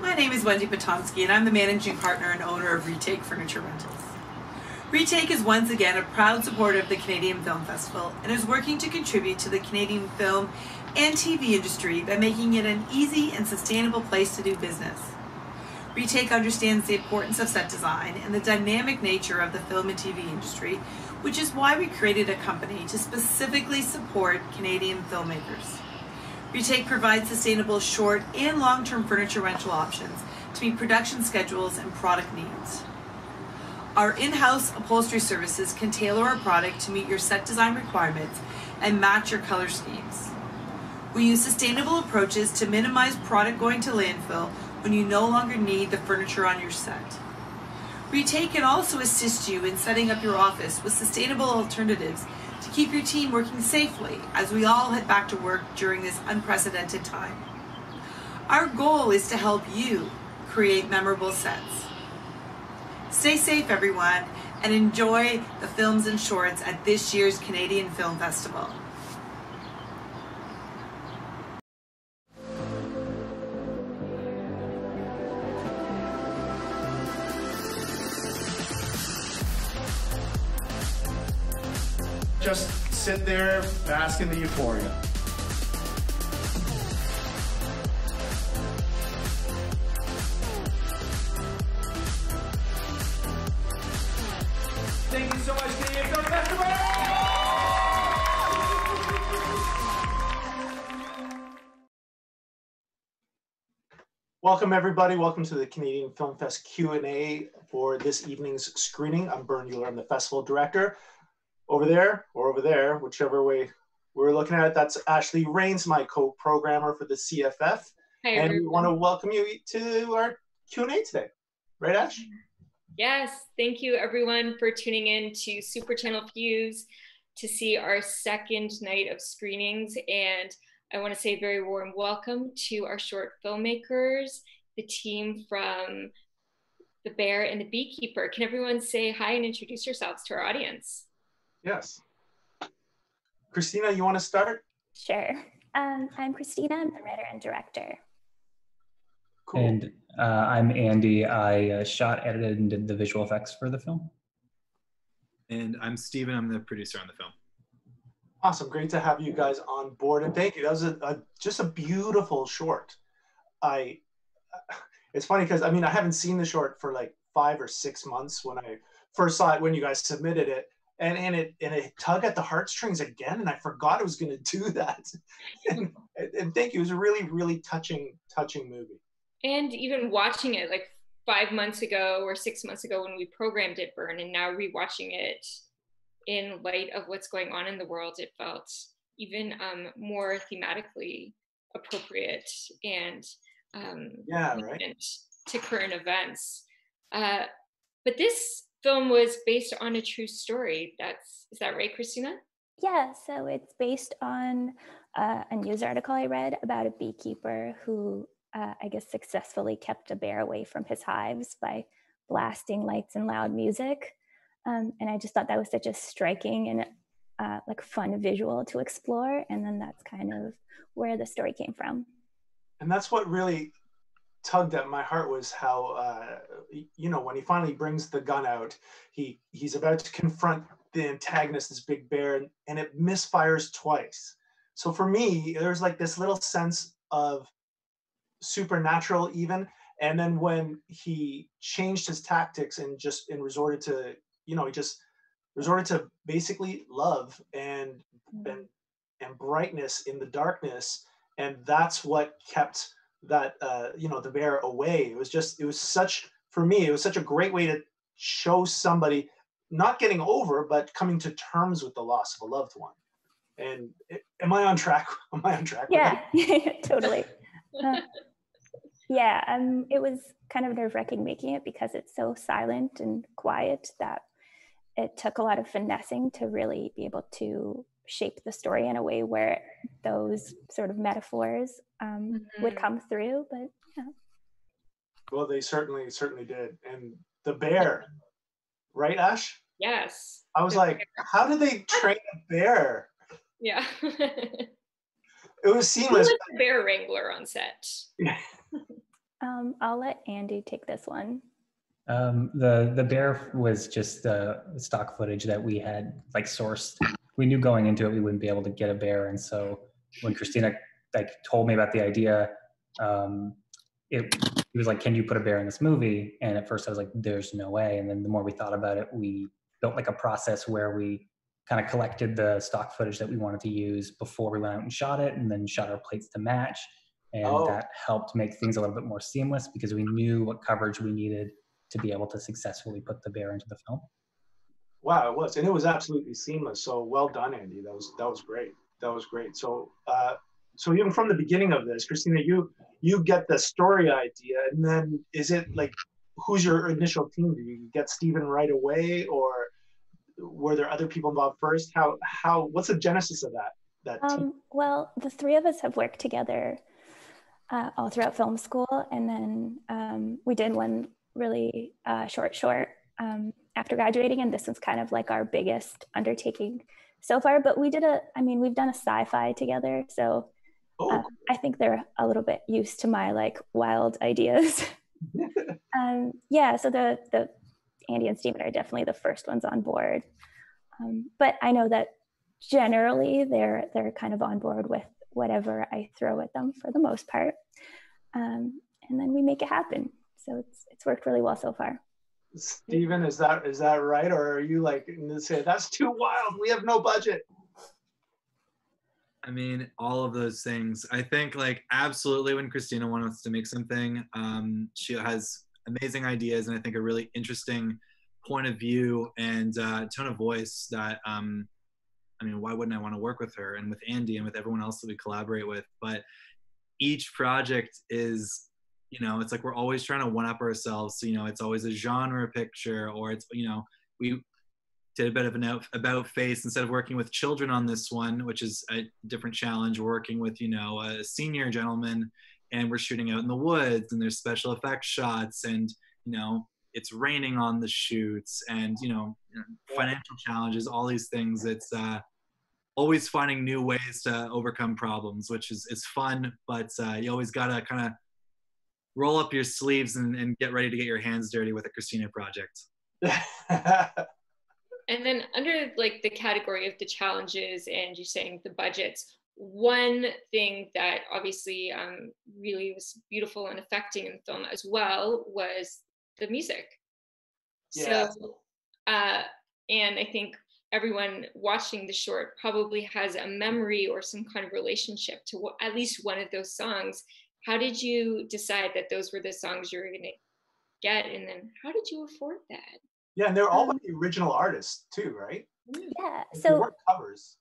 My name is Wendy Potomsky, and I'm the managing partner and owner of Retake Furniture Rentals. Retake is once again a proud supporter of the Canadian Film Festival and is working to contribute to the Canadian film and TV industry by making it an easy and sustainable place to do business. Retake understands the importance of set design and the dynamic nature of the film and TV industry, which is why we created a company to specifically support Canadian filmmakers. Retake provides sustainable short and long-term furniture rental options to meet production schedules and product needs. Our in-house upholstery services can tailor our product to meet your set design requirements and match your color schemes. We use sustainable approaches to minimize product going to landfill when you no longer need the furniture on your set. Retake can also assist you in setting up your office with sustainable alternatives to keep your team working safely as we all head back to work during this unprecedented time. Our goal is to help you create memorable sets. Stay safe, everyone, and enjoy the films and shorts at this year's Canadian Film Festival. Just sit there, bask in the euphoria. Thank you so much, Canadian Film Festival! Welcome, everybody. Welcome to the Canadian Film Fest Q&A for this evening's screening. I'm Bern Euler. I'm the festival director. Over there, or over there, whichever way we're looking at it, that's Ashley Rains, my co-programmer for the CFF. Hi, and everyone. we want to welcome you to our Q&A today. Right, Ash? Yes, thank you everyone for tuning in to Super Channel Fuse to see our second night of screenings. And I want to say a very warm welcome to our short filmmakers, the team from The Bear and the Beekeeper. Can everyone say hi and introduce yourselves to our audience? Yes. Christina, you want to start? Sure. I'm Christina. I'm the writer and director. Cool. And I'm Andy. I shot, edited, and did the visual effects for the film. And I'm Steven. I'm the producer on the film. Awesome. Great to have you guys on board. And thank you. That was just a beautiful short. It's funny because, I mean, I haven't seen the short for like 5 or 6 months when I first saw it, when you guys submitted it. And it tugged at the heartstrings again, and I forgot it was going to do that. and thank you. It was a really, really touching movie. And even watching it like 5 months ago or 6 months ago when we programmed it, Bern, and now rewatching it in light of what's going on in the world, it felt even more thematically appropriate and relevant to current events. But this film was based on a true story. Is that right, Christina? Yeah, so it's based on a news article I read about a beekeeper who I guess successfully kept a bear away from his hives by blasting lights and loud music. And I just thought that was such a striking and like fun visual to explore. And then that's kind of where the story came from. And that's what really tugged at my heart, was how when he finally brings the gun out, he's about to confront the antagonist, this big bear, and it misfires twice. So for me, there's like this little sense of supernatural even. And then when he changed his tactics and resorted to, he just resorted to basically love and brightness in the darkness, and that's what kept that the bear away. It was such a great way to show somebody not getting over, but coming to terms with the loss of a loved one. And am I on track? Yeah, totally. It was kind of nerve-wracking making it because it's so silent and quiet that it took a lot of finessing to really be able to shape the story in a way where those sort of metaphors would come through. But well, they certainly did. And the bear, right, Ash? Yes. I was like, how did they train a bear? Yeah. It was seamless. Who was the bear wrangler on set? I'll let Andy take this one. The bear was just stock footage that we had like sourced. We knew going into it we wouldn't be able to get a bear, and so when Christina like told me about the idea, it was like, "Can you put a bear in this movie?" And at first I was like, "There's no way." And then the more we thought about it, we built like a process where we kind of collected the stock footage that we wanted to use before we went out and shot it, and then shot our plates to match. And that helped make things a little bit more seamless because we knew what coverage we needed to be able to successfully put the bear into the film. Wow, it was, and it was absolutely seamless. So well done, Andy. That was great. That was great. So so even from the beginning of this, Christina, you get the story idea, and then is it like, who's your initial team? Did you get Stephen right away, or were there other people involved first? How what's the genesis of that team? Well, the three of us have worked together all throughout film school, and then we did one really short after graduating, and this was kind of like our biggest undertaking so far. But we've done a sci-fi together, so I think they're a little bit used to my like wild ideas. So the Andy and Stephen are definitely the first ones on board, but I know that generally they're kind of on board with whatever I throw at them for the most part, and then we make it happen. So it's worked really well so far. Stephen, is that right, or are you like say that's too wild? We have no budget. I mean, all of those things. I think like absolutely when Christina wants to make something, she has amazing ideas and I think a really interesting point of view and tone of voice that I mean, why wouldn't I want to work with her and with Andy and with everyone else that we collaborate with? But each project is, it's like we're always trying to one-up ourselves. So, it's always a genre picture, or it's, we did a bit of an about face instead of working with children on this one, which is a different challenge. We're working with, a senior gentleman, and we're shooting out in the woods, and there's special effects shots, and, it's raining on the shoots, and, financial challenges, all these things. It's always finding new ways to overcome problems, which is fun, but you always gotta kind of roll up your sleeves and get ready to get your hands dirty with a Christina project. And then under like the category of the challenges and you saying the budgets, one thing that obviously really was beautiful and affecting in the film as well was the music. Yeah. So, and I think everyone watching the short probably has a memory or some kind of relationship to at least one of those songs. How did you decide that those were the songs you were going to get? And then how did you afford that? Yeah, and they're all by the original artists too, right? Yeah, They so weren't covers.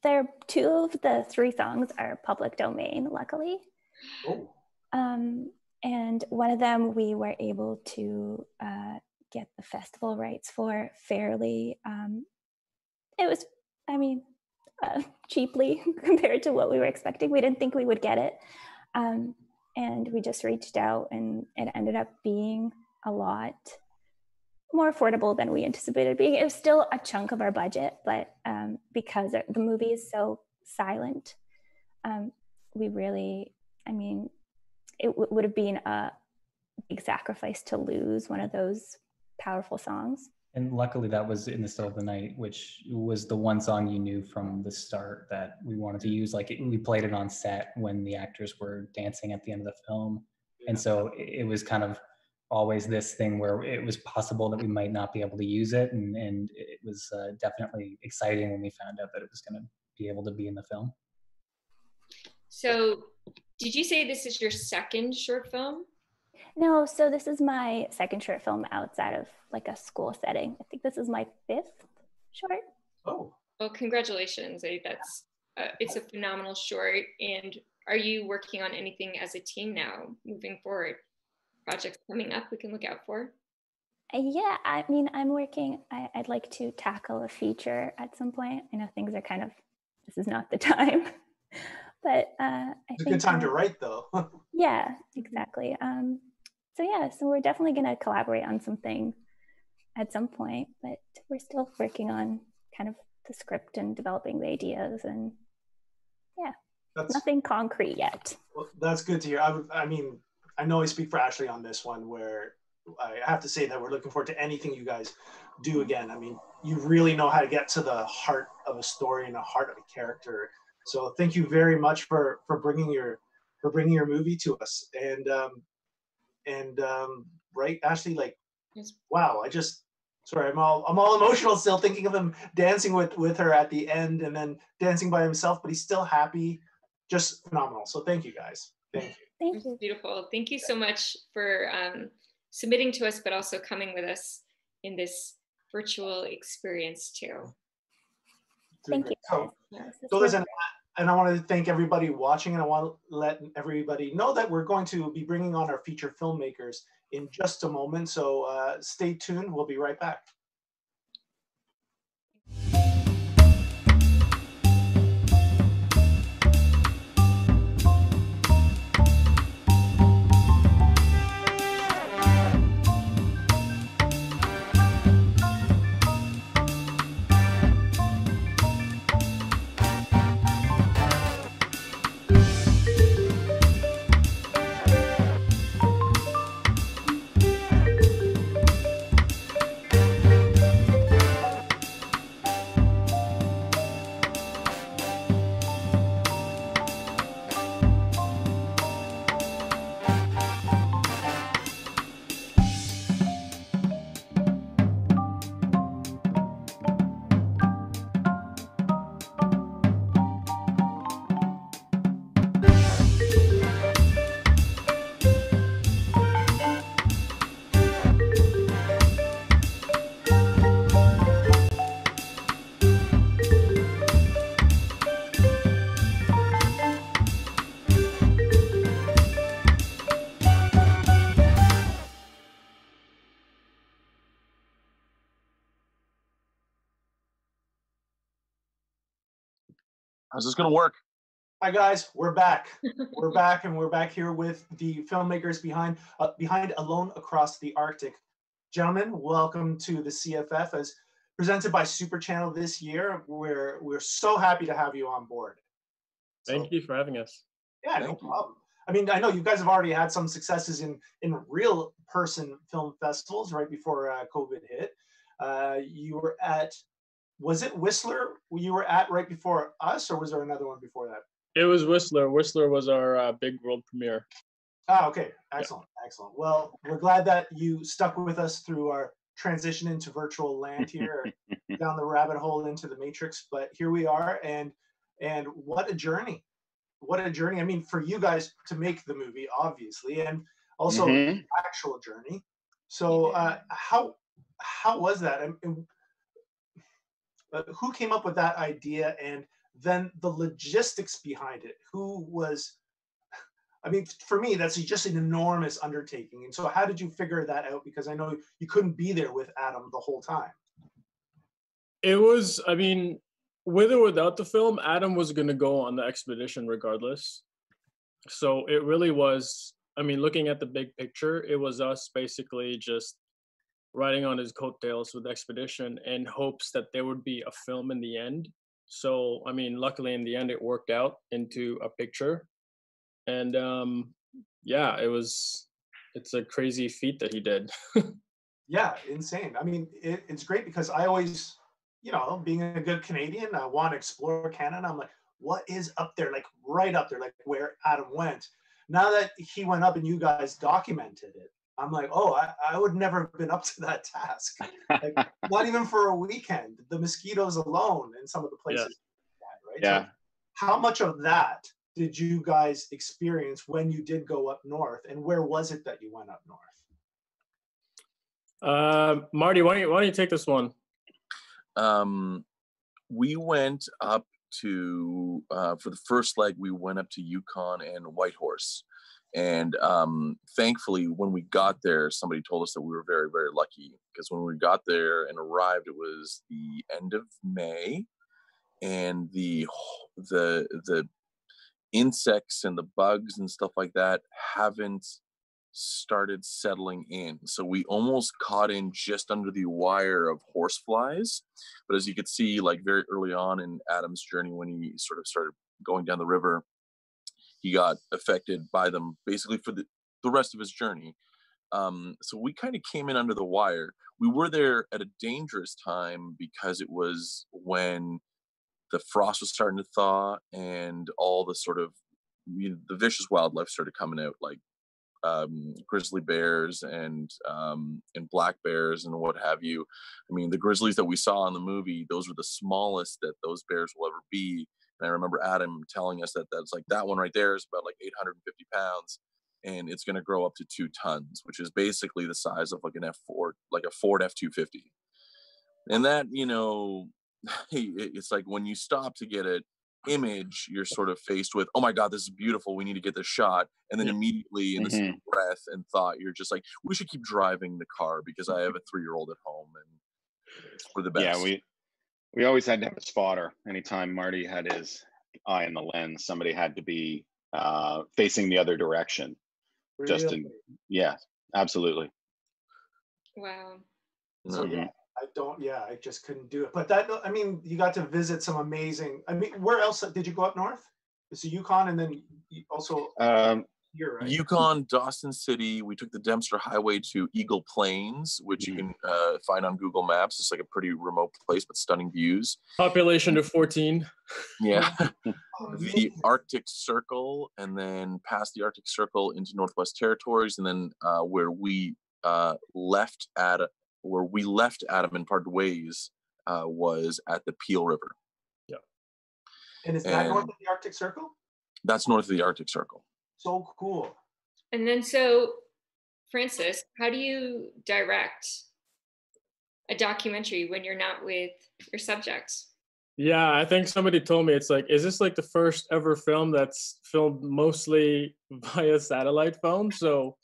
There, two of the three songs are public domain, luckily. Oh. And one of them we were able to get the festival rights for fairly. It was, cheaply compared to what we were expecting. We didn't think we would get it. And we just reached out, and it ended up being a lot more affordable than we anticipated being. It was still a chunk of our budget, but because the movie is so silent, we really, it would have been a big sacrifice to lose one of those powerful songs. And luckily that was In the Still of the Night, which was the one song you knew from the start that we wanted to use. Like we played it on set when the actors were dancing at the end of the film. Yeah. And so it was kind of always this thing where it was possible that we might not be able to use it. And it was definitely exciting when we found out that it was going to be able to be in the film. So did you say this is your second short film? No, so this is my second short film outside of like a school setting. I think this is my fifth short. Oh. Well, congratulations. That's it's a phenomenal short. And are you working on anything as a team now moving forward? Projects coming up we can look out for? Yeah, I'm working. I'd like to tackle a feature at some point. I know things are kind of, this is not the time, but it's a good time to write though. Yeah, exactly. So we're definitely going to collaborate on something at some point, but we're still working on kind of the script and developing the ideas, and yeah. nothing concrete yet. Well, that's good to hear. I mean, I know I speak for Ashley on this one, where I have to say that we're looking forward to anything you guys do again. I mean, you really know how to get to the heart of a story and the heart of a character. So thank you very much for bringing your movie to us. And right, Ashley, like, wow, sorry, I'm all emotional still thinking of him dancing with her at the end and then dancing by himself, but he's still happy. Just phenomenal. So thank you guys. Thank you. Thank you. Beautiful. Thank you so much for submitting to us, but also coming with us in this virtual experience too. Thank you. So listen, and I want to thank everybody watching, and I want to let everybody know that we're going to be bringing on our feature filmmakers in just a moment. So stay tuned. We'll be right back. How's this gonna work? Hi guys, we're back. We're back, and we're back here with the filmmakers behind Alone Across the Arctic. Gentlemen, welcome to the CFF as presented by Super Channel this year. We're so happy to have you on board. Thank you for having us. Yeah, no problem. I mean, I know you guys have already had some successes in real person film festivals right before COVID hit. You were at, was it Whistler you were at right before us, or was there another one before that? It was Whistler. Whistler was our big world premiere. Ah, okay. Excellent. Yeah. Excellent. Well, we're glad that you stuck with us through our transition into virtual land here, down the rabbit hole into the matrix. But here we are, and what a journey. What a journey. I mean, for you guys to make the movie, obviously, and also the actual journey. So how was that? And who came up with that idea, and then the logistics behind it? Who was, I mean, for me, that's just an enormous undertaking. And so how did you figure that out? Because I know you couldn't be there with Adam the whole time. It was, I mean, with or without the film, Adam was going to go on the expedition regardless. So it really was, I mean, looking at the big picture, it was us basically just riding on his coattails with the expedition in hopes that there would be a film in the end. So, I mean, luckily in the end, it worked out into a picture. And yeah, it's a crazy feat that he did. Yeah, insane. I mean, it's great because I always, you know, being a good Canadian, I want to explore Canada. I'm like, what is up there? Like right up there, like where Adam went. Now that he went up and you guys documented it, I'm like, oh, I would never have been up to that task. Like, not even for a weekend. The mosquitoes alone in some of the places, right? Yeah. So how much of that did you guys experience when you did go up north, and where was it that you went up north? Marty, why don't you take this one? We went up to for the first leg. We went up to Yukon and Whitehorse, and thankfully, when we got there, somebody told us that we were very, very lucky, because when we got there and arrived, it was the end of May, and the insects and the bugs and stuff like that haven't started settling in. So we almost caught in just under the wire of horseflies. But as you could see, like very early on in Adam's journey, when he sort of started going down the river, he got affected by them basically for the rest of his journey. So we kind of came in under the wire. We were there at a dangerous time because it was when the frost was starting to thaw and all the sort of, the vicious wildlife started coming out, like grizzly bears and black bears and what have you. I mean, the grizzlies that we saw in the movie, those were the smallest that those bears will ever be. And I remember Adam telling us that that's like, that one right there is about like 850 pounds, and it's going to grow up to 2 tons, which is basically the size of like an F4, like a Ford F-250. And that, it's like when you stop to get an image, you're sort of faced with, oh my God, this is beautiful, we need to get this shot. And then immediately in the same breath and thought, you're just like, we should keep driving the car because I have a 3-year-old at home and it's for the best. Yeah, we always had to have a spotter. Anytime Marty had his eye in the lens, somebody had to be facing the other direction. Really? Yeah, absolutely. Wow. So yeah, I just couldn't do it. But that, I mean, you got to visit some amazing, I mean, where else did you go up north? So Yukon, and then also here, right? Yukon, Dawson City. We took the Dempster Highway to Eagle Plains, which you can find on Google Maps. It's like a pretty remote place, but stunning views. Population of 14. Yeah. The Arctic Circle, and then past the Arctic Circle into Northwest Territories, and then where we left Adam and parted ways was at the Peel River. Yeah. And is that north of the Arctic Circle? That's north of the Arctic Circle. So cool. And then, so Francis, how do you direct a documentary when you're not with your subjects? Yeah, I think somebody told me, it's like, is this like the first ever film that's filmed mostly via satellite phone? So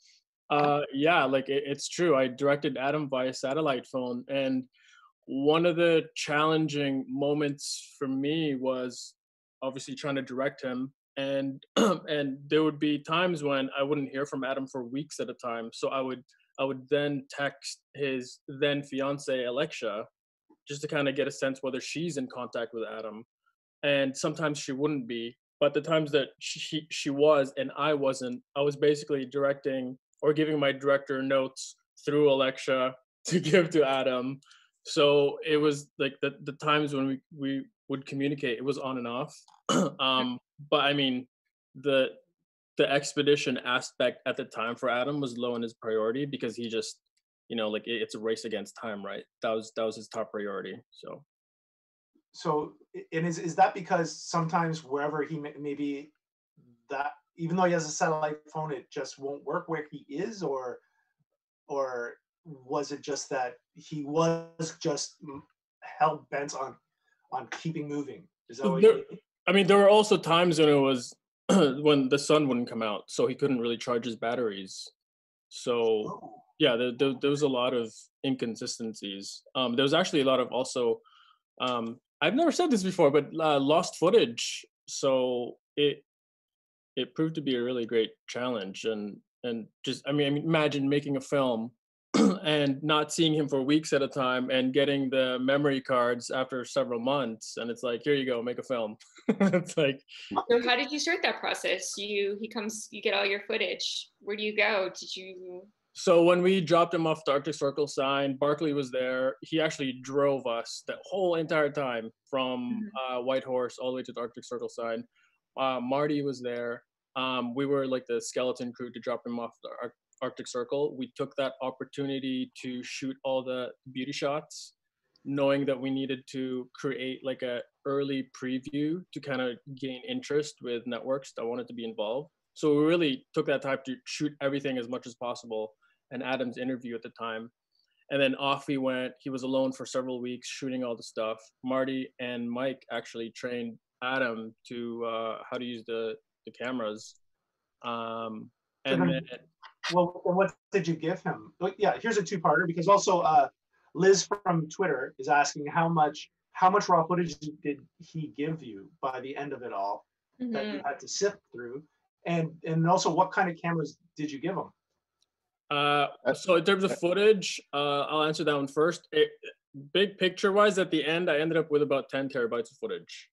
yeah, like it's true. I directed Adam via satellite phone. And one of the challenging moments for me was obviously trying to direct him. And and there would be times when I wouldn't hear from Adam for weeks at a time. So I would then text his then fiance Alexia, just to kind of get a sense whether she's in contact with Adam. And sometimes she wouldn't be, but the times that she was and I wasn't, I was basically directing or giving my director notes through Alexia to give to Adam. So it was like the times when we would communicate, it was on and off. But I mean, the expedition aspect at the time for Adam was low in his priority because he just, like it's a race against time, right? That was his top priority. So and is that because sometimes wherever he maybe that, even though he has a satellite phone, it just won't work where he is, or was it just that he was just hell bent on keeping moving? Is that what you mean? I mean, there were also times when it was when the sun wouldn't come out, so he couldn't really charge his batteries. So yeah, there was a lot of inconsistencies. There was actually a lot of also, I've never said this before, but lost footage. So it proved to be a really great challenge, and just, I mean, imagine making a film and not seeing him for weeks at a time and getting the memory cards after several months, and it's like, here you go, make a film. It's like, so how did you start that process? You get all your footage. Where do you go? So when we dropped him off the Arctic Circle sign, Barkley was there. He actually drove us the whole entire time from Whitehorse all the way to the Arctic Circle sign. Marty was there. We were like the skeleton crew to drop him off the Arctic Circle. We took that opportunity to shoot all the beauty shots, knowing that we needed to create like a early preview to kind of gain interest with networks that wanted to be involved. So we really took that time to shoot everything as much as possible, and Adam's interview at the time. And then off he went. He was alone for several weeks shooting all the stuff. Marty and Mike actually trained Adam to how to use the cameras. And then, well, what did you give him? Yeah, here's a two-parter, because also Liz from Twitter is asking how much raw footage did he give you by the end of it all that you had to sift through, and also what kind of cameras did you give him? So in terms of footage, I'll answer that one first. Big picture wise, at the end, I ended up with about 10 terabytes of footage.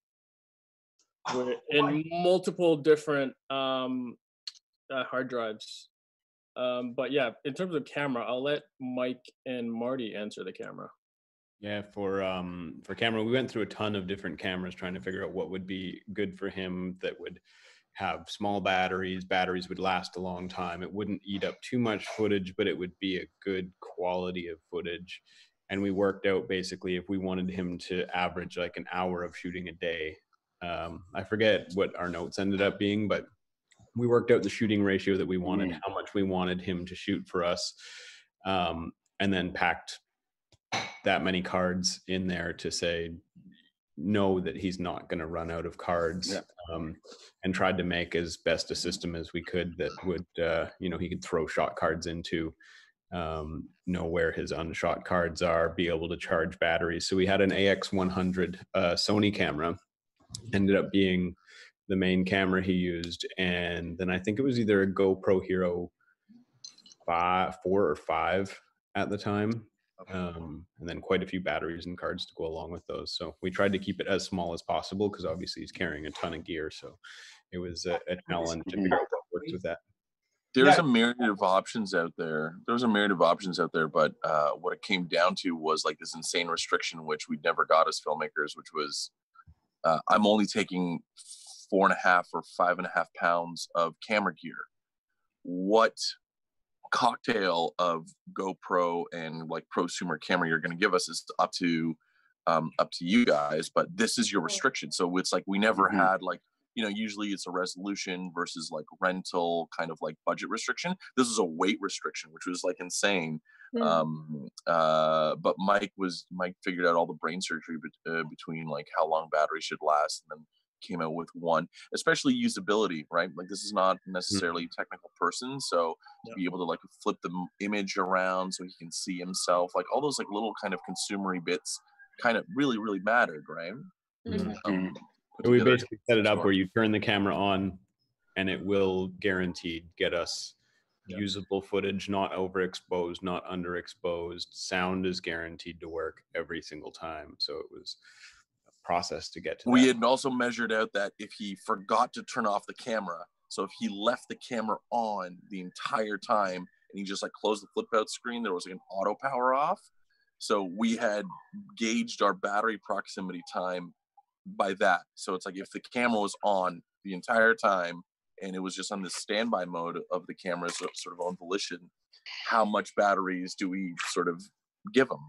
in multiple different hard drives. But yeah, in terms of camera, I'll let Mike and Marty answer the camera. Yeah, for camera, we went through a ton of different cameras trying to figure out what would be good for him that would have small batteries. Batteries would last a long time. It wouldn't eat up too much footage, but it would be a good quality of footage. And we worked out basically if we wanted him to average like an hour of shooting a day. I forget what our notes ended up being, but we worked out the shooting ratio that we wanted, how much we wanted him to shoot for us, and then packed that many cards in there to say know that he's not going to run out of cards. And tried to make as best a system as we could that would he could throw shot cards into, know where his unshot cards are, be able to charge batteries. So we had an AX100 Sony camera, ended up being the main camera he used, and then I think it was either a GoPro Hero 4 or 5 at the time. And then quite a few batteries and cards to go along with those. So we tried to keep it as small as possible because obviously he's carrying a ton of gear. So it was a challenge to figure out what works with that. There's a myriad of options out there. But what it came down to was like this insane restriction, which we never got as filmmakers, which was I'm only taking 4.5 or 5.5 pounds of camera gear. What cocktail of GoPro and like prosumer camera you're going to give us is up to you guys, but this is your restriction. So it's like we never had like, usually it's a resolution versus like rental kind of like budget restriction. This is a weight restriction, which was like insane. But Mike figured out all the brain surgery between like how long batteries should last, and then came out with one, especially usability, right? Like this is not necessarily a technical person, so to be able to like flip the image around so he can see himself, like all those like little kind of consumery bits kind of really mattered, right? We basically set it up where you turn the camera on and it will guaranteed get us usable footage, not overexposed, not underexposed. Sound is guaranteed to work every single time. So it was process to get to we had also measured out that if he forgot to turn off the camera, so if he left the camera on the entire time and he just like closed the flip out screen, there was like an auto power off. So we had gauged our battery proximity time by that. So it's like if the camera was on the entire time and it was just on the standby mode of the camera's sort of own volition, how much batteries do we sort of give him?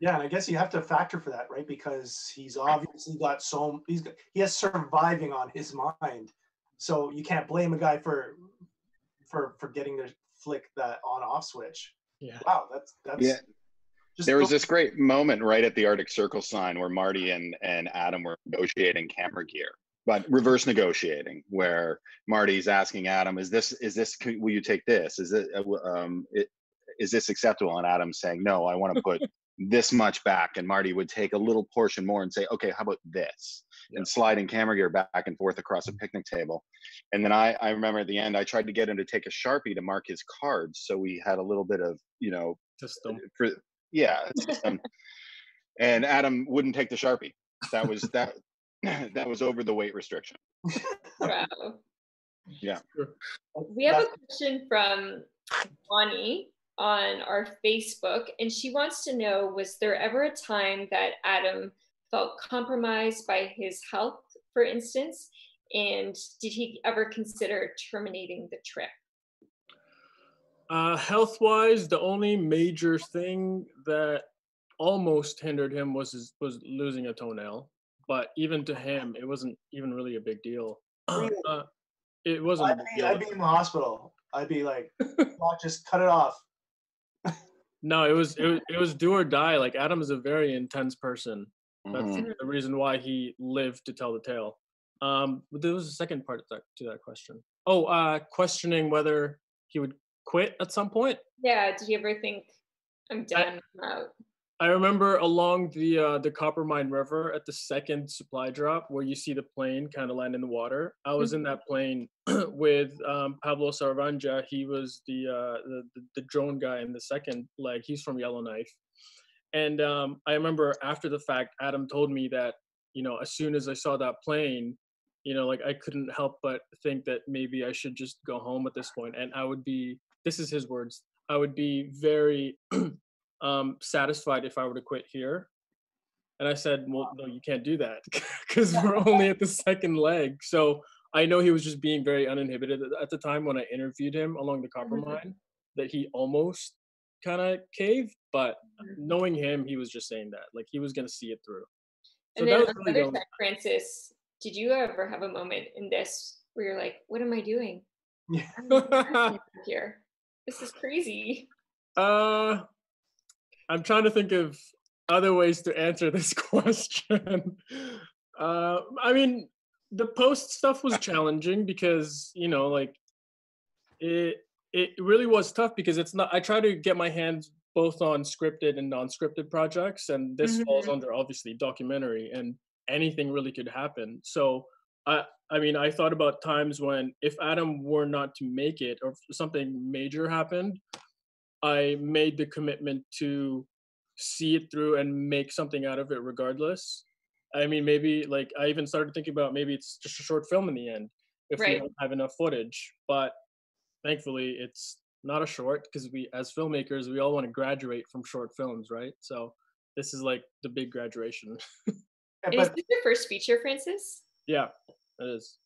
Yeah, and I guess you have to factor for that, right? Because he's obviously got he has surviving on his mind, so you can't blame a guy for getting to flick that on-off switch. Yeah. Wow, that's yeah. There was this great moment right at the Arctic Circle sign where Marty and Adam were negotiating camera gear, but reverse negotiating, where Marty's asking Adam, "Is this? Will you take this? Is this acceptable?" And Adam's saying, "No, I want to put this much back," and Marty would take a little portion more and say, "Okay, how about this?" And sliding camera gear back and forth across a picnic table. And then I remember at the end, I tried to get him to take a Sharpie to mark his cards, so we had a little bit of system. And Adam wouldn't take the Sharpie. That was over the weight restriction. Wow. Yeah. We have a question from Bonnie on our Facebook, and she wants to know, was there ever a time that Adam felt compromised by his health, for instance, and did he ever consider terminating the trip? Health-wise, the only major thing that almost hindered him was losing a toenail, but even to him, it wasn't even really a big deal. It wasn't a big deal. I'd be in the hospital. I'd be like, just cut it off. No, it was do or die. Like, Adam is a very intense person. That's the reason why he lived to tell the tale. But there was a second part to that question. Questioning whether he would quit at some point. Yeah, did you ever think, I'm done, I'm out? I remember along the Coppermine River at the second supply drop where you see the plane kind of land in the water. I was in that plane with Pablo Sarvanja. He was the drone guy in the second leg. He's from Yellowknife. And I remember after the fact, Adam told me that, as soon as I saw that plane, you know, like I couldn't help but think that maybe I should just go home at this point, and I would be, this is his words, I would be very satisfied if I were to quit here. And I said, well, no, you can't do that because we're only at the second leg. So I know he was just being very uninhibited at the time when I interviewed him along the copper mine, that he almost kind of caved, but knowing him, he was just saying that, like he was going to see it through. So And that then was on really the the other side, Francis, did you ever have a moment in this where you're like, what am I doing? Yeah. Here, this is crazy. I'm trying to think of other ways to answer this question. I mean, the post stuff was challenging because, you know, like it really was tough because it's not, I try to get my hands both on scripted and non-scripted projects, and this falls under obviously documentary, and anything really could happen. So I mean, I thought about times when if Adam were not to make it or something major happened, I made the commitment to see it through and make something out of it regardless. I mean, maybe like I even started thinking about maybe it's just a short film in the end if we don't have enough footage. But thankfully, it's not a short because we, as filmmakers, we all want to graduate from short films, right? So this is like the big graduation. Is this your first feature, Francis? Yeah, it is.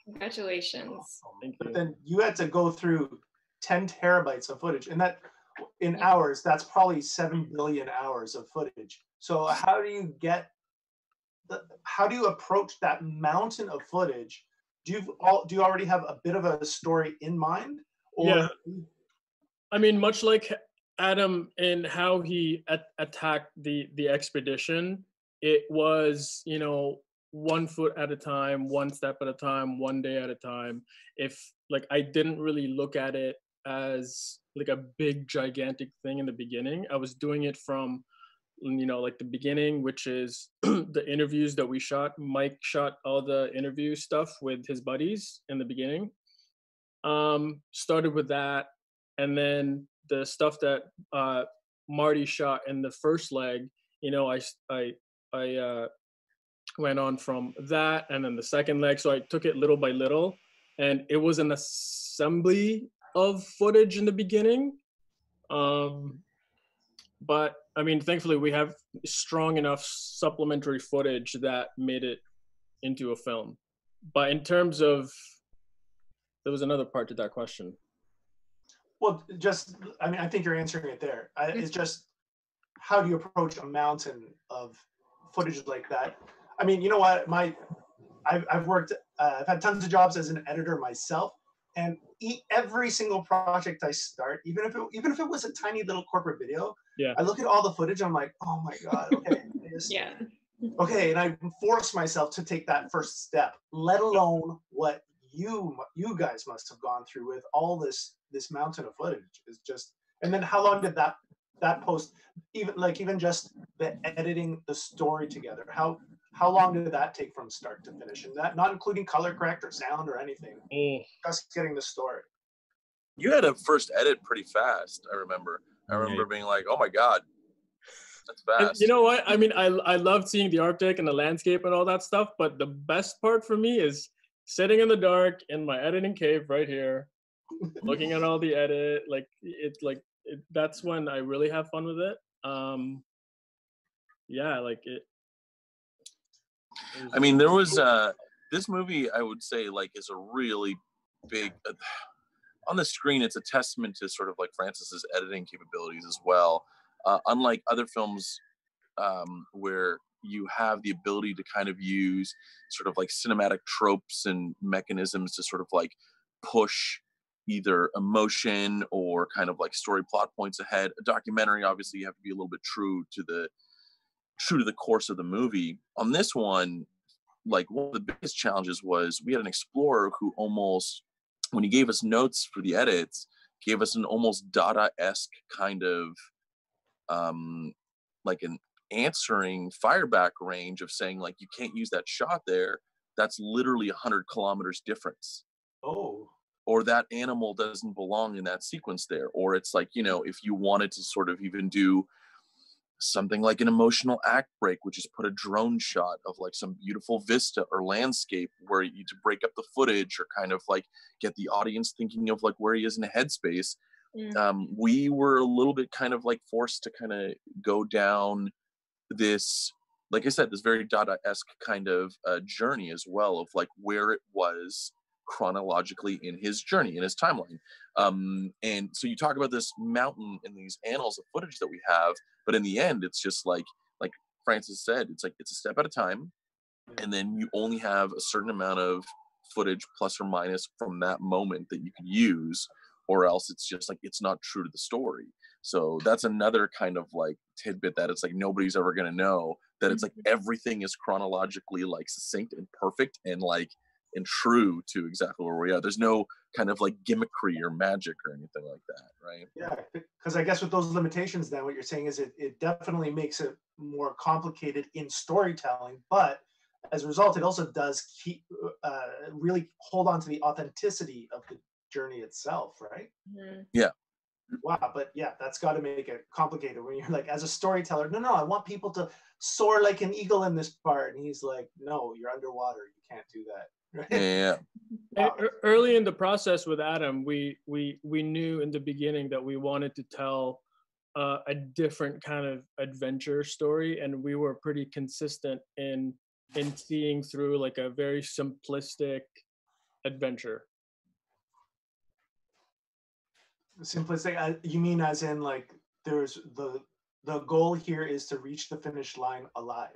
Congratulations. Thank you. But then you had to go through 10 terabytes of footage, and that in hours, that's probably 7 billion hours of footage. So how do you get how do you approach that mountain of footage? Do you already have a bit of a story in mind? Or yeah, I mean, much like Adam in how he attacked the expedition, it was, you know, 1 foot at a time, 1 step at a time, 1 day at a time. If like I didn't really look at it as like a big gigantic thing in the beginning, I was doing it from, you know, like the beginning, which is the interviews that we shot. Mike shot all the interview stuff with his buddies in the beginning. Started with that, and then the stuff that Marty shot in the first leg, you know, I went on from that, and then the second leg. So I took it little by little, and it was an assembly of footage in the beginning. But I mean, thankfully, we have strong enough supplementary footage that made it into a film. But in terms of, there was another part to that question. Well, just, I mean, I think you're answering it there. It's just, how do you approach a mountain of footage like that? I mean, you know what? I've worked, I've had tons of jobs as an editor myself, and every single project I start, even if it was a tiny little corporate video, I look at all the footage, I'm like, oh my God, okay. Okay, and I force myself to take that first step, let alone what you guys must have gone through with all this mountain of footage. Is just, and then how long did that post, even just the editing the story together, how long did that take from start to finish? And that not including color correct or sound or anything, just getting the story. You had a first edit pretty fast, I remember being like, oh my God, that's fast. And you know what? I mean, I love seeing the Arctic and the landscape and all that stuff, but the best part for me is sitting in the dark in my editing cave right here, looking at all the edit. Like it's like that's when I really have fun with it. Yeah, like it. I mean, there was this movie, I would say, like, is a really big on the screen. It's a testament to sort of like Francis's editing capabilities as well. Unlike other films where you have the ability to kind of use sort of like cinematic tropes and mechanisms to sort of like push either emotion or kind of like story plot points ahead. A documentary, obviously, you have to be a little bit true to the course of the movie. On this one, like one of the biggest challenges was we had an explorer who almost, when he gave us notes for the edits, gave us an almost Dada-esque kind of like an answering fireback range of saying like, you can't use that shot there. That's literally 100 kilometers difference. Oh. Or that animal doesn't belong in that sequence there. Or it's like, you know, if you wanted to sort of even do something like an emotional act break, which is put a drone shot of like some beautiful vista or landscape where you to break up the footage or kind of like get the audience thinking of like where he is in a headspace. We were a little bit kind of like forced to kind of go down this, like I said, this very Dada-esque kind of journey as well, of like where it was chronologically in his journey, in his timeline. And so you talk about this mountain and these annals of footage that we have, but in the end, it's just like Francis said, it's like it's a step at a time, and then you only have a certain amount of footage plus or minus from that moment that you can use, or else it's just like it's not true to the story. So that's another kind of like tidbit that it's like nobody's ever going to know, that it's like everything is chronologically like succinct and perfect and like and true to exactly where we are. There's no kind of like gimmickry or magic or anything like that, right? Yeah, because I guess with those limitations, then what you're saying is it definitely makes it more complicated in storytelling, but as a result, it also does keep really hold on to the authenticity of the journey itself, right? Yeah. Wow, but yeah, that's got to make it complicated when you're like, as a storyteller, no, I want people to soar like an eagle in this part, and he's like, no, you're underwater, you can't do that. Right? Yeah. Wow. Early in the process with Adam, we knew in the beginning that we wanted to tell a different kind of adventure story, and we were pretty consistent in seeing through like a very simplistic adventure. Simplistic, you mean as in like there's the goal here is to reach the finish line alive.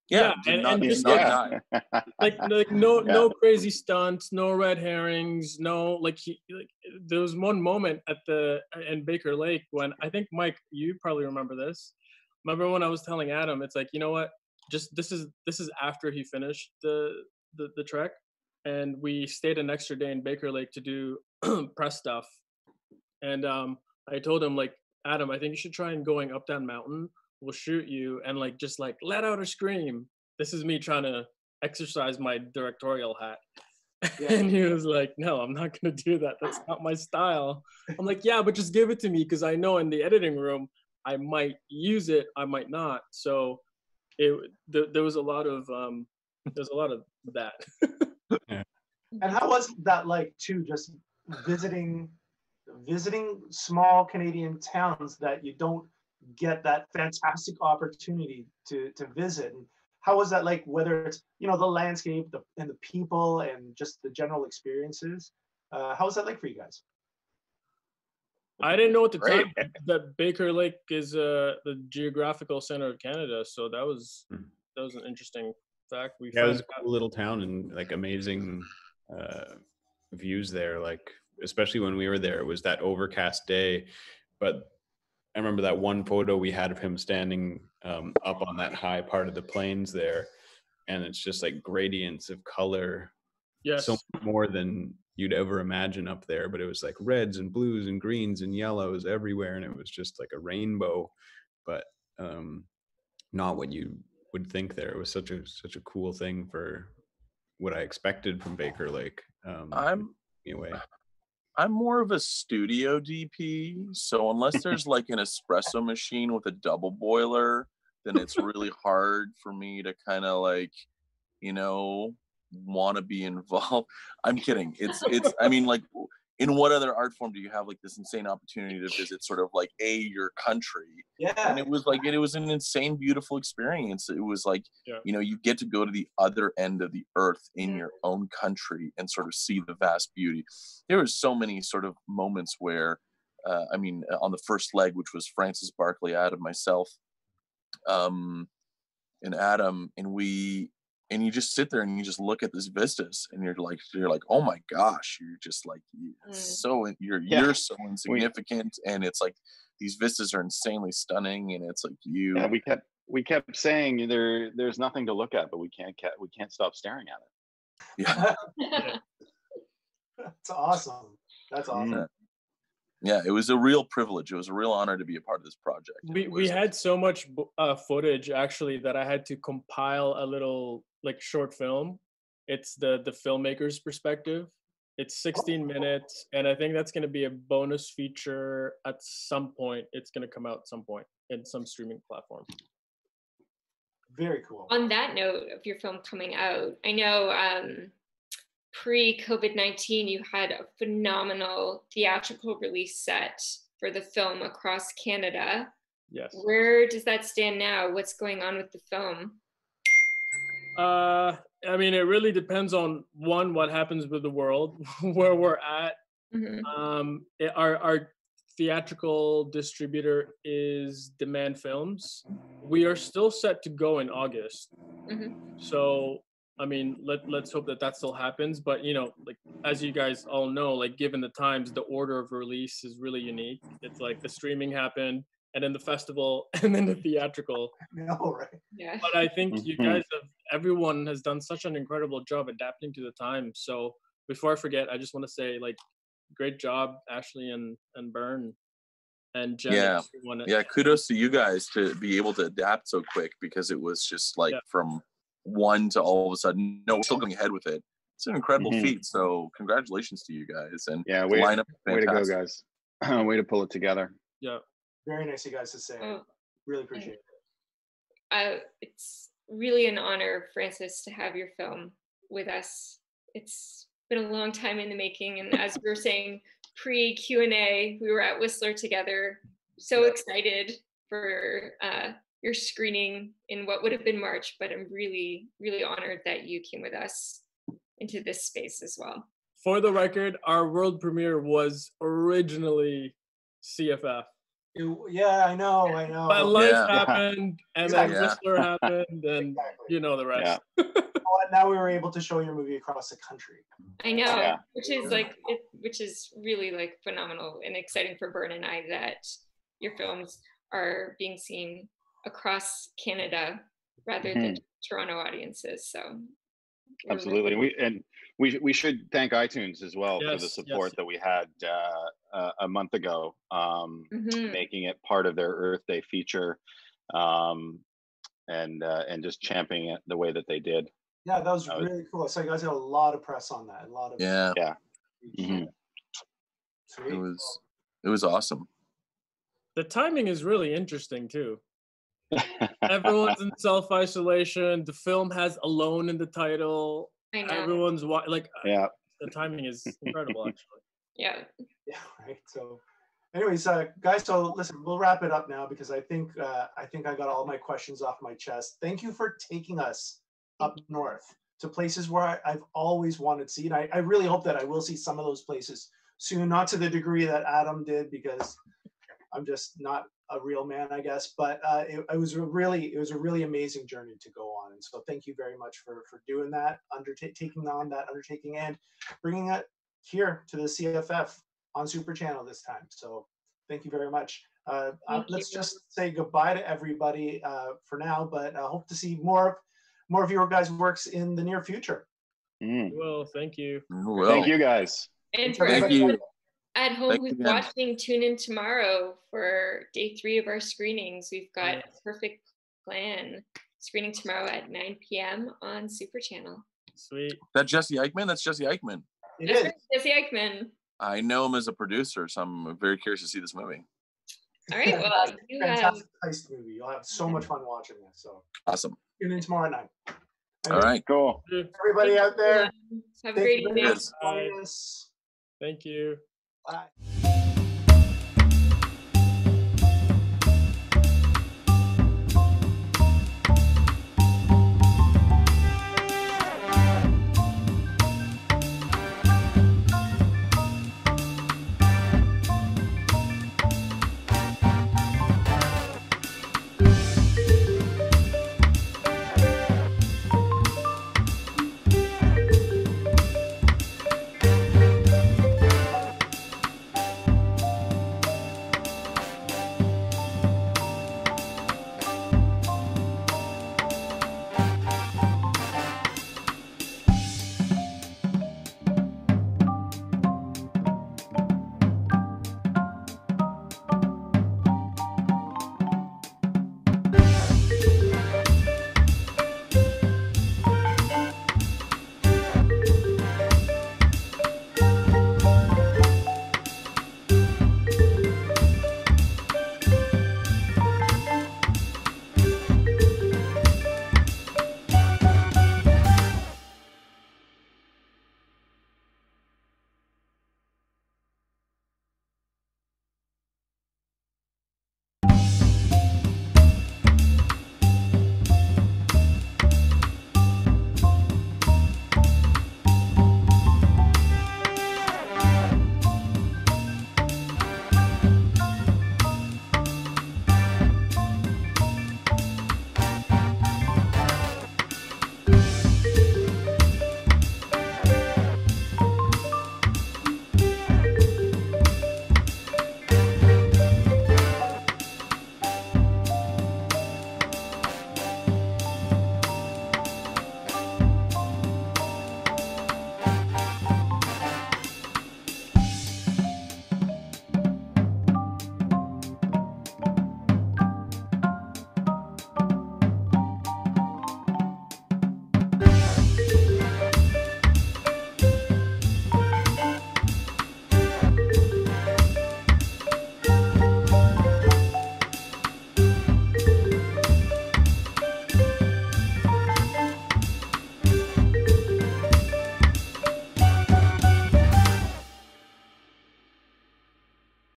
Yeah, and just not die. like no crazy stunts, no red herrings, no like there was one moment at in Baker Lake when I think Mike, you probably remember this. Remember when I was telling Adam, it's like, you know what, just this is after he finished the trek, and we stayed an extra day in Baker Lake to do press stuff, and I told him like, Adam, I think you should try and going up that mountain. We'll shoot you and like just like let out a scream. This is me trying to exercise my directorial hat. Yeah. And he was like, no, I'm not gonna do that. That's not my style. I'm like, yeah, but just give it to me, because I know in the editing room I might use it, I might not. So there was a lot of that. And how was that like too, just visiting small Canadian towns that you don't get that fantastic opportunity to visit? And how was that like, whether it's, you know, the landscape and the people and just the general experiences? How was that like for you guys? I didn't know at the time that Baker Lake is the geographical center of Canada, so that was an interesting fact. It was a cool little town and like amazing views there, like especially when we were there. It was that overcast day, but I remember that one photo we had of him standing up on that high part of the plains there, and it's just like gradients of color, so much more than you'd ever imagine up there. But it was like reds and blues and greens and yellows everywhere, and it was just like a rainbow, but not what you would think there. It was such a cool thing for what I expected from Baker Lake. I'm more of a studio DP, so unless there's like an espresso machine with a double boiler, then it's really hard for me to kind of like, you know, want to be involved. I'm kidding. It's I mean, like, in what other art form do you have like this insane opportunity to visit sort of like your country? Yeah. And it was like, it was an insane, beautiful experience. It was like, you know, you get to go to the other end of the earth in your own country and sort of see the vast beauty. There were so many sort of moments where, I mean, on the first leg, which was Francis, Barkley, Adam, myself, and Adam, and you just sit there and you just look at this vistas and you're like, oh my gosh, you're just like, you're so insignificant. And it's like, these vistas are insanely stunning. And it's like we kept saying there's nothing to look at, but we can't stop staring at it. Yeah. That's awesome. That's awesome. Yeah, it was a real privilege. It was a real honor to be a part of this project. We had so much footage actually that I had to compile a little like short film. It's the filmmaker's perspective. It's 16 minutes, and I think that's going to be a bonus feature at some point. It's going to come out at some point in some streaming platform. Very cool. On that note of your film coming out, I know pre-COVID-19, you had a phenomenal theatrical release set for the film across Canada. Yes. Where does that stand now? What's going on with the film? I mean, it really depends on what happens with the world, where we're at. Mm-hmm. Our theatrical distributor is Demand Films. We are still set to go in August. Mm-hmm. So, I mean, let's hope that still happens. But, you know, like, as you guys all know, like, given the times, the order of release is really unique. It's like the streaming happened, and then the festival, and then the theatrical. No, right? Yeah. But I think you guys everyone has done such an incredible job adapting to the times. So before I forget, I just want to say, like, great job, Ashley and Bern and Jen. Yeah, kudos to you guys to be able to adapt so quick, because it was just like from one to all of a sudden, no, we're still going ahead with it. It's an incredible feat. So congratulations to you guys. And yeah, the lineup is way to go, fantastic. guys. Way to pull it together. Yeah. Very nice of you guys to say. Really appreciate it. It's really an honor, Francis, to have your film with us. It's been a long time in the making, and as we were saying pre-Q&A, we were at Whistler together. So excited for your screening in what would have been March, but I'm really, really honored that you came with us into this space as well. For the record, our world premiere was originally CFF. Yeah, I know. But life happened, and then Whistler happened, and you know the rest. Yeah. Now we were able to show your movie across the country. I know, which is really like phenomenal and exciting for Bern and I that your films are being seen across Canada rather than Toronto audiences. So absolutely, we should thank iTunes as well for the support that we had a month ago, making it part of their Earth Day feature, and just championing it the way that they did. Yeah, that was really cool. So you guys had a lot of press on that. A lot of It was awesome. The timing is really interesting too. Everyone's in self-isolation. The film has "alone" in the title. I know. Everyone's like, the timing is incredible, actually. Yeah, right. So anyways, guys, so listen, we'll wrap it up now, because I think I got all my questions off my chest. Thank you for taking us up north to places where I've always wanted to see, and I really hope that I will see some of those places soon, not to the degree that Adam did, because I'm just not a real man, I guess, but it was a really amazing journey to go on. And so thank you very much for doing that, taking on that undertaking, and bringing it here to the CFF on Super Channel this time. So thank you very much. Let's just say goodbye to everybody for now, but I hope to see more of your guys' works in the near future. Well, thank you. Thank you, guys. And for everyone at home who's watching, tune in tomorrow for day 3 of our screenings. We've got a perfect plan screening tomorrow at 9 p.m. on Super Channel. Sweet. That Jesse Eichman? That's Jesse Eichman. That's right, Jesse Eichman. I know him as a producer, so I'm very curious to see this movie. All right, well, you fantastic heist movie. You'll have so much fun watching this. So awesome. Tune in tomorrow night. All right, cool. Everybody out there, have a great evening. Thank you. Bye.